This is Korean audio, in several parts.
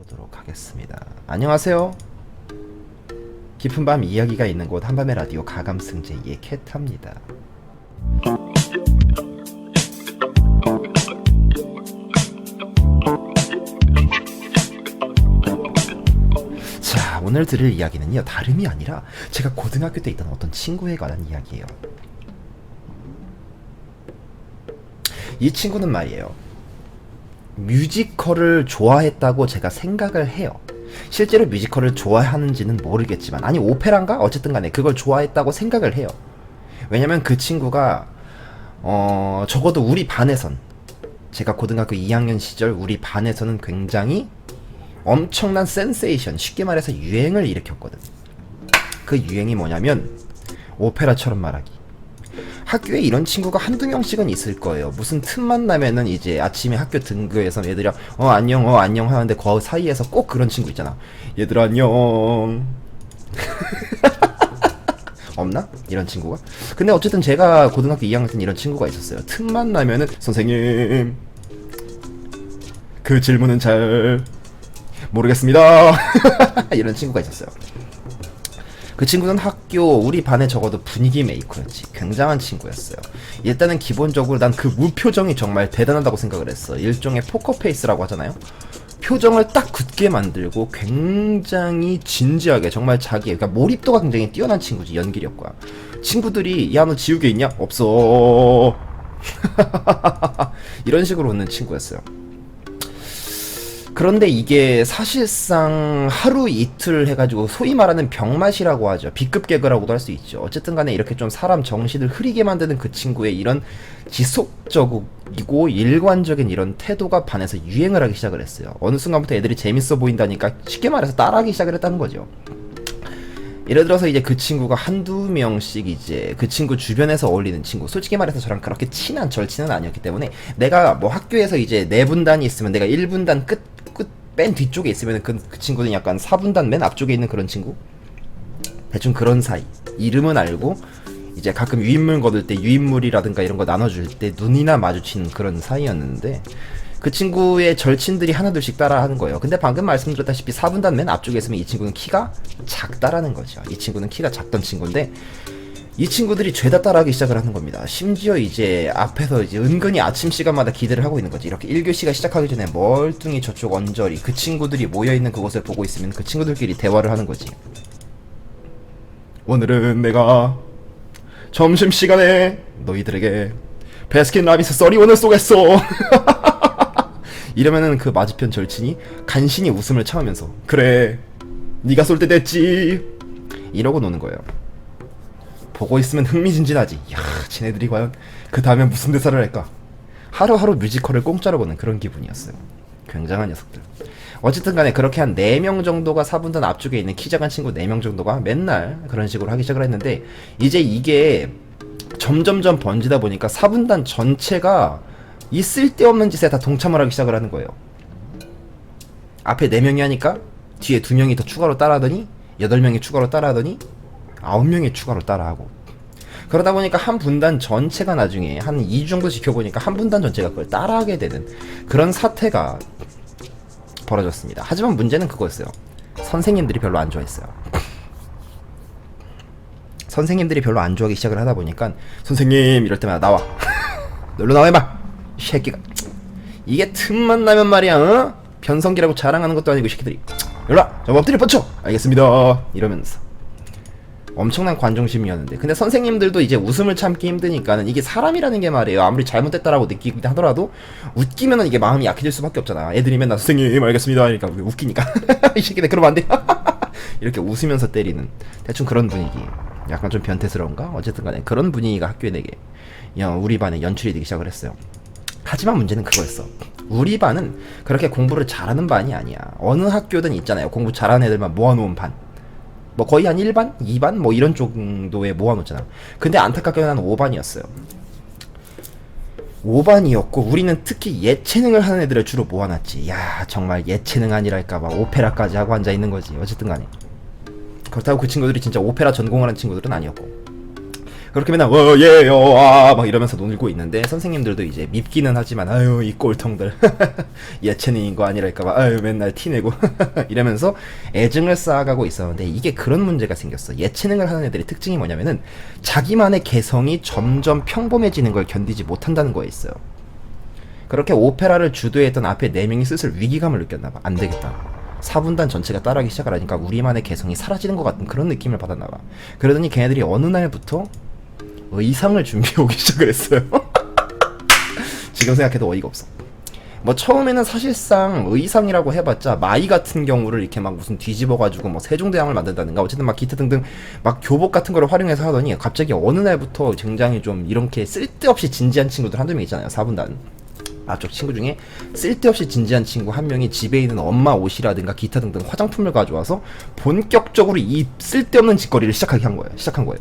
보도록 하겠습니다. 안녕하세요. 깊은 밤 이야기가 있는 곳 한밤의 라디오 가감승제이의 캣합니다. 자, 오늘 들을 이야기는요, 다름이 아니라 제가 고등학교 때 있던 어떤 친구에 관한 이야기예요. 이 친구는 말이에요, 뮤지컬을 좋아했다고 제가 생각을 해요. 실제로 뮤지컬을 좋아하는지는 모르겠지만, 아니 오페라인가? 어쨌든 간에 그걸 좋아했다고 생각을 해요. 왜냐면 그 친구가 적어도 우리 반에선, 제가 고등학교 2학년 시절 우리 반에서는 굉장히 엄청난 센세이션, 쉽게 말해서 유행을 일으켰거든. 그 유행이 뭐냐면 오페라처럼 말하기. 학교에 이런 친구가 한두 명씩은 있을 거예요. 무슨 틈만 나면은 이제 아침에 학교 등교해서 얘들이 안녕 안녕 하는데 그 사이에서 꼭 그런 친구 있잖아. 얘들아 안녕. 없나? 이런 친구가? 근데 어쨌든 제가 고등학교 2학년 때는 이런 친구가 있었어요. 틈만 나면은 선생님 그 질문은 잘 모르겠습니다. 이런 친구가 있었어요. 그 친구는 학교 우리 반에 적어도 분위기 메이커였지. 굉장한 친구였어요. 일단은 기본적으로 난 그 무표정이 정말 대단하다고 생각을 했어. 일종의 포커페이스라고 하잖아요. 표정을 딱 굳게 만들고 굉장히 진지하게, 정말 자기, 그러니까 몰입도가 굉장히 뛰어난 친구지. 연기력과. 친구들이 야 너 지우개 있냐? 없어. 이런 식으로 웃는 친구였어요. 그런데 이게 사실상 하루 이틀 해가지고 소위 말하는 병맛이라고 하죠. B급 개그라고도 할 수 있죠. 어쨌든 간에 이렇게 좀 사람 정신을 흐리게 만드는 그 친구의 이런 지속적이고 일관적인 이런 태도가 반에서 유행을 하기 시작을 했어요. 어느 순간부터 애들이 재밌어 보인다니까 쉽게 말해서 따라하기 시작을 했다는 거죠. 예를 들어서 이제 그 친구가 한두 명씩 이제 그 친구 주변에서 어울리는 친구, 솔직히 말해서 저랑 그렇게 친한 절친은 아니었기 때문에, 내가 뭐 학교에서 이제 4분단이 있으면 내가 1분단 맨 뒤쪽에 있으면 그 친구는 약간 4분단 맨 앞쪽에 있는 그런 친구? 대충 그런 사이. 이름은 알고 이제 가끔 유인물 거둘 때 유인물이라든가 이런 거 나눠줄 때 눈이나 마주치는 그런 사이였는데, 그 친구의 절친들이 하나둘씩 따라하는 거예요. 근데 방금 말씀드렸다시피 4분단 맨 앞쪽에 있으면 이 친구는 키가 작다라는 거죠. 이 친구는 키가 작던 친구인데 이 친구들이 죄다 따라하기 시작을 하는 겁니다. 심지어 이제 앞에서 이제 은근히 아침 시간마다 기대를 하고 있는 거지. 이렇게 1교시가 시작하기 전에 멀뚱히 저쪽 언저리 그 친구들이 모여있는 그곳을 보고 있으면 그 친구들끼리 대화를 하는 거지. 오늘은 내가 점심시간에 너희들에게 베스킨라빈스 써리원을 쏘겠어. 이러면은 그 맞은편 절친이 간신히 웃음을 참으면서 그래 네가 쏠 때 됐지 이러고 노는 거예요. 보고 있으면 흥미진진하지. 야, 쟤네들이 과연 그 다음에 무슨 대사를 할까. 하루하루 뮤지컬을 공짜로 보는 그런 기분이었어요. 굉장한 녀석들. 어쨌든 간에 그렇게 한 4명 정도가 4분단 앞쪽에 있는 키 작은 친구 4명 정도가 맨날 그런 식으로 하기 시작을 했는데, 이제 이게 점점점 번지다 보니까 4분단 전체가 이 쓸데없는 짓에 다 동참을 하기 시작을 하는 거예요. 앞에 4명이 하니까 뒤에 2명이 더 추가로 따라하더니 8명이 추가로 따라하더니 9명이 추가로 따라하고, 그러다 보니까 한 분단 전체가 나중에 한 2주 정도 지켜보니까 한 분단 전체가 그걸 따라하게 되는 그런 사태가 벌어졌습니다. 하지만 문제는 그거였어요. 선생님들이 별로 안 좋아했어요. 선생님들이 별로 안 좋아하기 시작을 하다 보니까 선생님 이럴 때마다 나와. 널로 나와 임마 이 새끼가. 이게 틈만 나면 말이야, 어? 변성기라고 자랑하는 것도 아니고 이 새끼들이 일로와 저 엎드려 뻗쳐 알겠습니다 이러면서 엄청난 관중심이었는데, 근데 선생님들도 이제 웃음을 참기 힘드니까는, 이게 사람이라는 게 말이에요, 아무리 잘못됐다라고 느끼긴 하더라도 웃기면은 이게 마음이 약해질 수밖에 없잖아. 애들이 맨날 선생님 알겠습니다 그러니까 웃기니까 이 새끼들 그러면 안 돼. 이렇게 웃으면서 때리는 대충 그런 분위기. 약간 좀 변태스러운가? 어쨌든 간에 그런 분위기가 학교에 내게 우리 반에 연출이 되기 시작을 했어요. 하지만 문제는 그거였어. 우리 반은 그렇게 공부를 잘하는 반이 아니야. 어느 학교든 있잖아요, 공부 잘하는 애들만 모아놓은 반. 뭐 거의 한 1반? 2반? 뭐 이런 정도에 모아놓잖아. 근데 안타깝게도 난 5반이었어요. 5반이었고 우리는 특히 예체능을 하는 애들을 주로 모아놨지. 야, 정말 예체능 아니랄까봐 오페라까지 하고 앉아있는 거지. 어쨌든 간에 그렇다고 그 친구들이 진짜 오페라 전공하는 친구들은 아니었고, 그렇게 맨날 예요 막 이러면서 놀고 있는데 선생님들도 이제 밉기는 하지만 아유 이 꼴통들 예체능인 거 아니랄까봐 아유 맨날 티내고 이러면서 애증을 쌓아가고 있었는데 이게 그런 문제가 생겼어. 예체능을 하는 애들의 특징이 뭐냐면은 자기만의 개성이 점점 평범해지는 걸 견디지 못한다는 거에 있어요. 그렇게 오페라를 주도했던 앞에 4명이 슬슬 위기감을 느꼈나봐. 안되겠다, 4분단 전체가 따라하기 시작을 하니까 우리만의 개성이 사라지는 것 같은 그런 느낌을 받았나봐. 그러더니 걔네들이 어느 날부터 의상을 준비해오기 시작을 했어요. 지금 생각해도 어이가 없어. 뭐 처음에는 사실상 의상이라고 해봤자 마이 같은 경우를 이렇게 막 무슨 뒤집어가지고 뭐 세종대왕을 만든다든가 어쨌든 막 기타 등등 막 교복 같은 거를 활용해서 하더니 갑자기 어느 날부터 굉장히 좀 이렇게 쓸데없이 진지한 친구들 한두 명 있잖아요. 4분단 앞쪽 친구 중에 쓸데없이 진지한 친구 한 명이 집에 있는 엄마 옷이라든가 기타 등등 화장품을 가져와서 본격적으로 이 쓸데없는 짓거리를 시작한 거예요.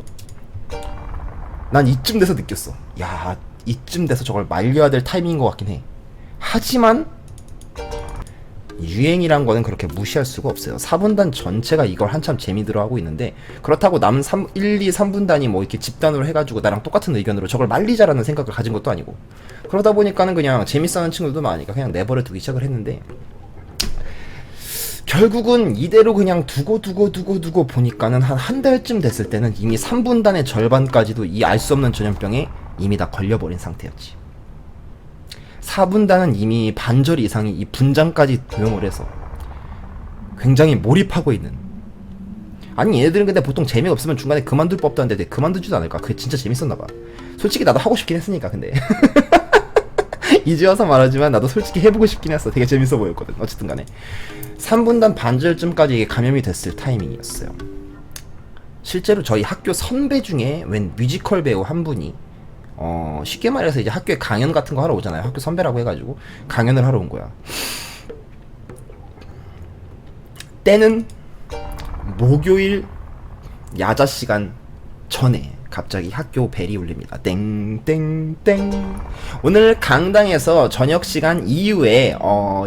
난 이쯤 돼서 느꼈어. 야, 이쯤 돼서 저걸 말려야 될 타이밍인 것 같긴 해. 하지만 유행이란 거는 그렇게 무시할 수가 없어요. 4분단 전체가 이걸 한참 재미들어 하고 있는데 그렇다고 남 1, 2, 3분단이 뭐 이렇게 집단으로 해가지고 나랑 똑같은 의견으로 저걸 말리자라는 생각을 가진 것도 아니고 그러다 보니까는 그냥 재밌어하는 친구들도 많으니까 그냥 내버려 두기 시작을 했는데 결국은 이대로 그냥 두고 보니까는 한 달쯤 됐을 때는 이미 3분단의 절반까지도 이 알 수 없는 전염병에 이미 다 걸려버린 상태였지. 4분단은 이미 반절 이상이 이 분장까지 도용을 해서 굉장히 몰입하고 있는. 아니 얘네들은 근데 보통 재미없으면 중간에 그만둘 법도 한데 그만두지도 않을까? 그게 진짜 재밌었나봐. 솔직히 나도 하고 싶긴 했으니까. 근데 이제 와서 말하지만 나도 솔직히 해보고 싶긴 했어. 되게 재밌어 보였거든. 어쨌든 간에 3분단 반절쯤까지 이게 감염이 됐을 타이밍이었어요. 실제로 저희 학교 선배 중에 웬 뮤지컬 배우 한 분이 쉽게 말해서 이제 학교에 강연 같은 거 하러 오잖아요. 학교 선배라고 해가지고 강연을 하러 온 거야. 때는 목요일 야자 시간 전에 갑자기 학교 벨이 울립니다. 땡땡땡. 오늘 강당에서 저녁 시간 이후에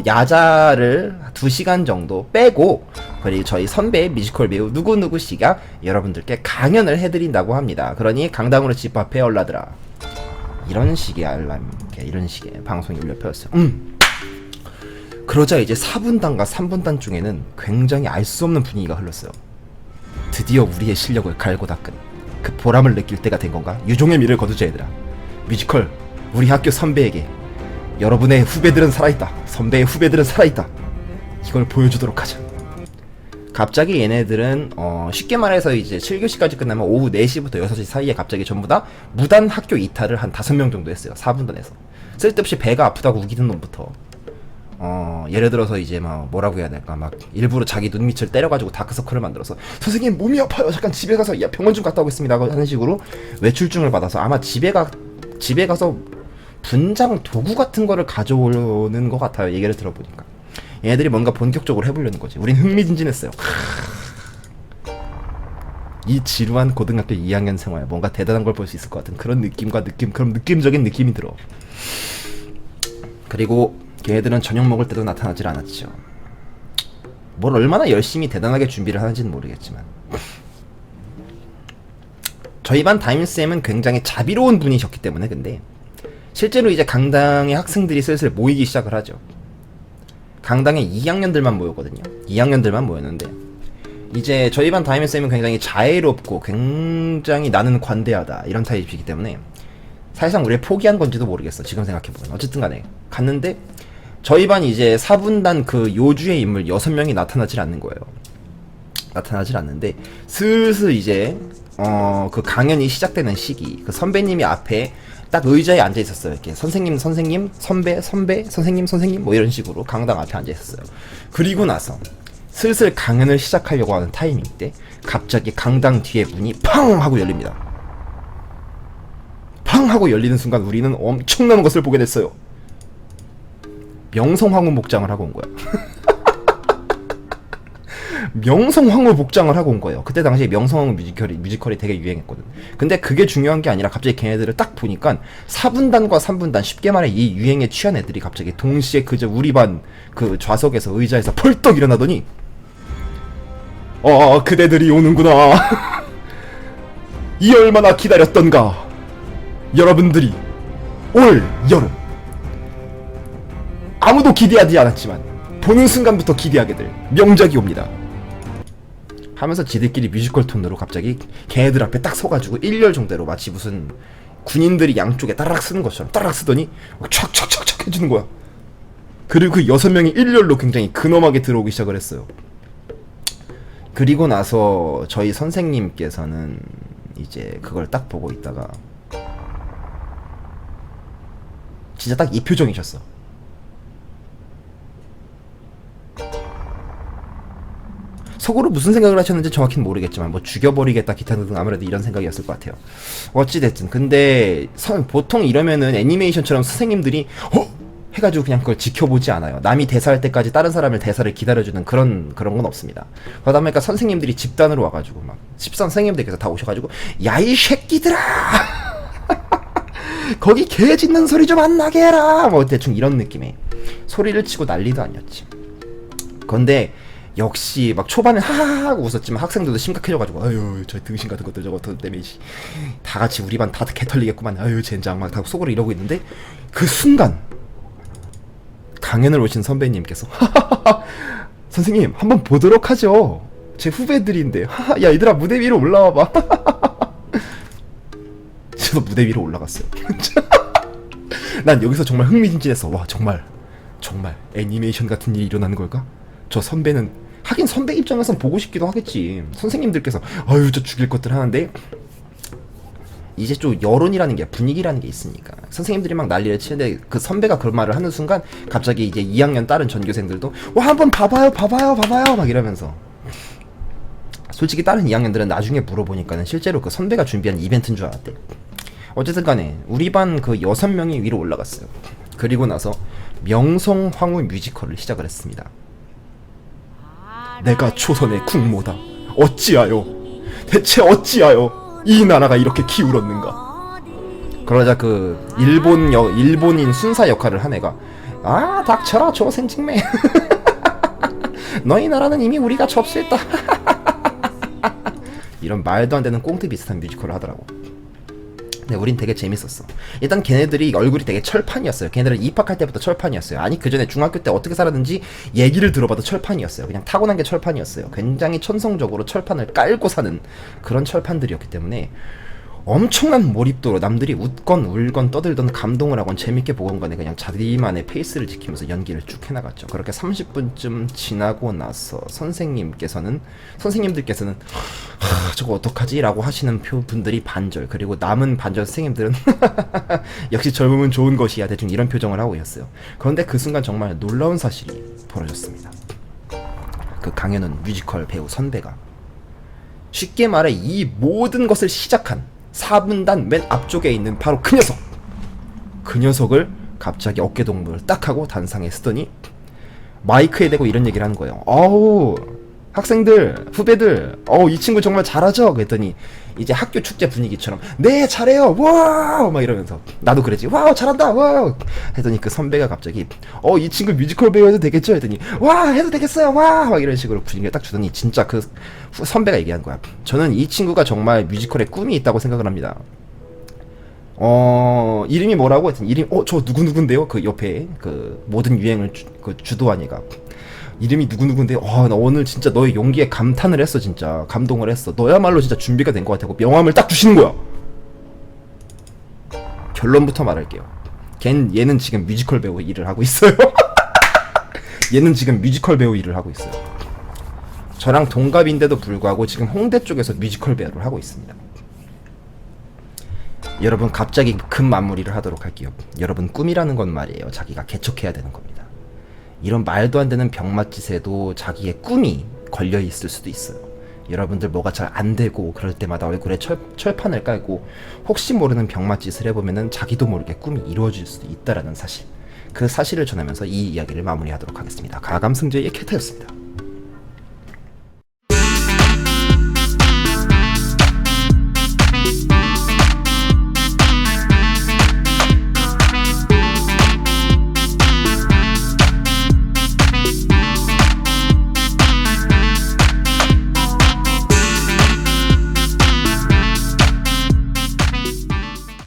야자를 2시간 정도 빼고 그리고 저희 선배 뮤지컬 배우 누구누구 씨가 여러분들께 강연을 해드린다고 합니다. 그러니 강당으로 집합해 올라들아. 이런 식의 알람, 이런 식의 방송이 울려 퍼졌어요. 그러자 이제 4분단과 3분단 중에는 굉장히 알 수 없는 분위기가 흘렀어요. 드디어 우리의 실력을 갈고 닦은 그 보람을 느낄 때가 된 건가? 유종의 미를 거두자 얘들아. 뮤지컬 우리 학교 선배에게 여러분의 후배들은 살아있다, 선배의 후배들은 살아있다, 이걸 보여주도록 하자. 갑자기 얘네들은 쉽게 말해서 이제 7교시까지 끝나면 오후 4시부터 6시 사이에 갑자기 전부 다 무단 학교 이탈을 한 5명 정도 했어요. 4분단에서 쓸데없이 배가 아프다고 우기는 놈부터 예를 들어서 이제 막 뭐라고 해야 될까, 막 일부러 자기 눈 밑을 때려가지고 다크서클을 만들어서 선생님 몸이 아파요, 잠깐 집에 가서 병원 좀 갔다 오겠습니다 하는 식으로 외출증을 받아서 아마 집에 가서 분장 도구 같은 거를 가져오는 것 같아요. 얘기를 들어보니까 얘네들이 뭔가 본격적으로 해보려는 거지. 우린 흥미진진했어요. 이 지루한 고등학교 2학년 생활 뭔가 대단한 걸 볼 수 있을 것 같은 그런 그런 느낌적인 느낌이 들어. 그리고 걔네들은 저녁 먹을 때도 나타나질 않았죠. 뭘 얼마나 열심히 대단하게 준비를 하는지는 모르겠지만 저희 반 담임쌤은 굉장히 자비로운 분이셨기 때문에 근데 실제로 이제 강당의 학생들이 슬슬 모이기 시작을 하죠. 강당에 2학년들만 모였거든요. 2학년들만 모였는데 이제 저희 반 담임쌤은 굉장히 자애롭고 굉장히 나는 관대하다 이런 타입이기 때문에 사실상 우리를 포기한 건지도 모르겠어. 지금 생각해보면. 어쨌든 간에 갔는데 저희 반이 이제 4분단 그 요주의 인물 6명이 나타나질 않는 거예요. 나타나질 않는데 슬슬 이제 그 강연이 시작되는 시기, 그 선배님이 앞에 딱 의자에 앉아 있었어요. 이렇게 선생님, 선배, 선생님 뭐 이런 식으로 강당 앞에 앉아 있었어요. 그리고 나서 슬슬 강연을 시작하려고 하는 타이밍 때 갑자기 강당 뒤에 문이 팡 하고 열립니다. 팡 하고 열리는 순간 우리는 엄청난 것을 보게 됐어요. 명성황후 복장을 하고 온 거야. 명성황후 복장을 하고 온 거예요. 그때 당시에 명성황후 뮤지컬이 되게 유행했거든. 근데 그게 중요한 게 아니라 갑자기 걔네들을 딱 보니까 4분단과 3분단, 쉽게 말해 이 유행에 취한 애들이 갑자기 동시에 그저 우리 반 그 좌석에서 의자에서 펄떡 일어나더니 그대들이 오는구나. 이 얼마나 기다렸던가. 여러분들이 올 여름 아무도 기대하지 않았지만 보는 순간부터 기대하게 될 명작이 옵니다 하면서 지들끼리 뮤지컬 톤으로 갑자기 걔네들 앞에 딱 서가지고 1열 정도로 마치 무슨 군인들이 양쪽에 따락 쓰는 것처럼 따락 쓰더니 촥촥촥촥 해주는 거야. 그리고 그 6명이 1열로 굉장히 근엄하게 들어오기 시작을 했어요. 그리고 나서 저희 선생님께서는 이제 그걸 딱 보고 있다가 진짜 딱 이 표정이셨어. 속으로 무슨 생각을 하셨는지 정확히는 모르겠지만 뭐 죽여버리겠다 기타 등등 아무래도 이런 생각이었을 것 같아요. 어찌됐든 근데 보통 이러면은 애니메이션처럼 선생님들이 해가지고 그냥 그걸 지켜보지 않아요. 남이 대사할 때까지 다른 사람을 대사를 기다려주는 그런 건 없습니다. 그러다 보니까 선생님들이 집단으로 와가지고 막 선생님들께서 다 오셔가지고 야 이 새끼들아 거기 개 짖는 소리 좀 안 나게 해라 뭐 대충 이런 느낌의 소리를 치고 난리도 아니었지. 그런데 역시 막 초반에 하하하 하고 웃었지만 학생들도 심각해져가지고 아유 저 등신 같은 것들 저거 때문에 다 같이 우리 반 다 개털리겠구만 아유 젠장 막 다 속으로 이러고 있는데 그 순간 강연을 오신 선배님께서 선생님 한번 보도록 하죠. 제 후배들인데 야 얘들아 무대 위로 올라와봐. 저도 무대 위로 올라갔어요. 난 여기서 정말 흥미진진했어. 와 정말 애니메이션 같은 일이 일어나는 걸까? 저 선배는 하긴 선배 입장에선 보고 싶기도 하겠지. 선생님들께서 아유 저 죽일 것들 하는데 이제 좀 여론이라는 게 분위기라는 게 있으니까 선생님들이 막 난리를 치는데 그 선배가 그런 말을 하는 순간 갑자기 이제 2학년 다른 전교생들도 와 한번 봐봐요 막 이러면서 솔직히 다른 2학년들은 나중에 물어보니까는 실제로 그 선배가 준비한 이벤트인 줄 알았대. 어쨌든 간에 우리 반 그 6명이 위로 올라갔어요. 그리고 나서 명성황후 뮤지컬을 시작을 했습니다. 내가 조선의 국모다. 어찌하여 대체 어찌하여 이 나라가 이렇게 기울었는가. 그러자 그 일본인 순사 역할을 한 애가 아 닥쳐라 조생직매. 너희 나라는 이미 우리가 접수했다. 이런 말도 안 되는 꽁트 비슷한 뮤지컬을 하더라고. 근데 우린 되게 재밌었어. 일단 걔네들이 얼굴이 되게 철판이었어요. 걔네들은 입학할 때부터 철판이었어요. 아니 그 전에 중학교 때 어떻게 살았는지 얘기를 들어봐도 철판이었어요. 그냥 타고난 게 철판이었어요. 굉장히 천성적으로 철판을 깔고 사는 그런 철판들이었기 때문에 엄청난 몰입도로 남들이 웃건 울건 떠들던 감동을 하건 재밌게 보건 간에 그냥 자기만의 페이스를 지키면서 연기를 쭉 해나갔죠. 그렇게 30분쯤 지나고 나서 선생님들께서는 저거 어떡하지? 라고 하시는 분들이 반절, 그리고 남은 반절 선생님들은 역시 젊으면 좋은 것이야 대충 이런 표정을 하고 있었어요. 그런데 그 순간 정말 놀라운 사실이 벌어졌습니다. 그 강연은 뮤지컬 배우 선배가 쉽게 말해 이 모든 것을 시작한 4분단 맨 앞쪽에 있는 바로 그 녀석! 그 녀석을 갑자기 어깨동무를 딱 하고 단상에 쓰더니 마이크에 대고 이런 얘기를 하는 거예요. 어우 학생들 후배들 이 친구 정말 잘하죠? 그랬더니 이제 학교 축제 분위기처럼 네 잘해요 와우 막 이러면서 나도 그랬지 와우 잘한다 와우 했더니 그 선배가 갑자기 이 친구 뮤지컬 배우 해도 되겠죠? 했더니 와 해도 되겠어요 와 막 이런 식으로 분위기를 딱 주더니 진짜 그 선배가 얘기한 거야. 저는 이 친구가 정말 뮤지컬에 꿈이 있다고 생각을 합니다. 이름이 뭐라고 했더니 이름 저 누구누군데요? 그 옆에 그 모든 유행을 주도한 얘가 이름이 누구누군데 나 오늘 진짜 너의 용기에 감탄을 했어. 진짜 감동을 했어. 너야말로 진짜 준비가 된 것 같다고 명함을 딱 주시는 거야. 결론부터 말할게요. 얘는 지금 뮤지컬 배우 일을 하고 있어요. 얘는 지금 뮤지컬 배우 일을 하고 있어요. 저랑 동갑인데도 불구하고 지금 홍대 쪽에서 뮤지컬 배우를 하고 있습니다. 여러분 갑자기 급 마무리를 하도록 할게요. 여러분 꿈이라는 건 말이에요. 자기가 개척해야 되는 겁니다. 이런 말도 안 되는 병맛짓에도 자기의 꿈이 걸려있을 수도 있어요. 여러분들 뭐가 잘 안 되고 그럴 때마다 얼굴에 철판을 깔고 혹시 모르는 병맛짓을 해보면은 자기도 모르게 꿈이 이루어질 수도 있다라는 사실, 그 사실을 전하면서 이 이야기를 마무리하도록 하겠습니다. 가감승제의 캐타였습니다.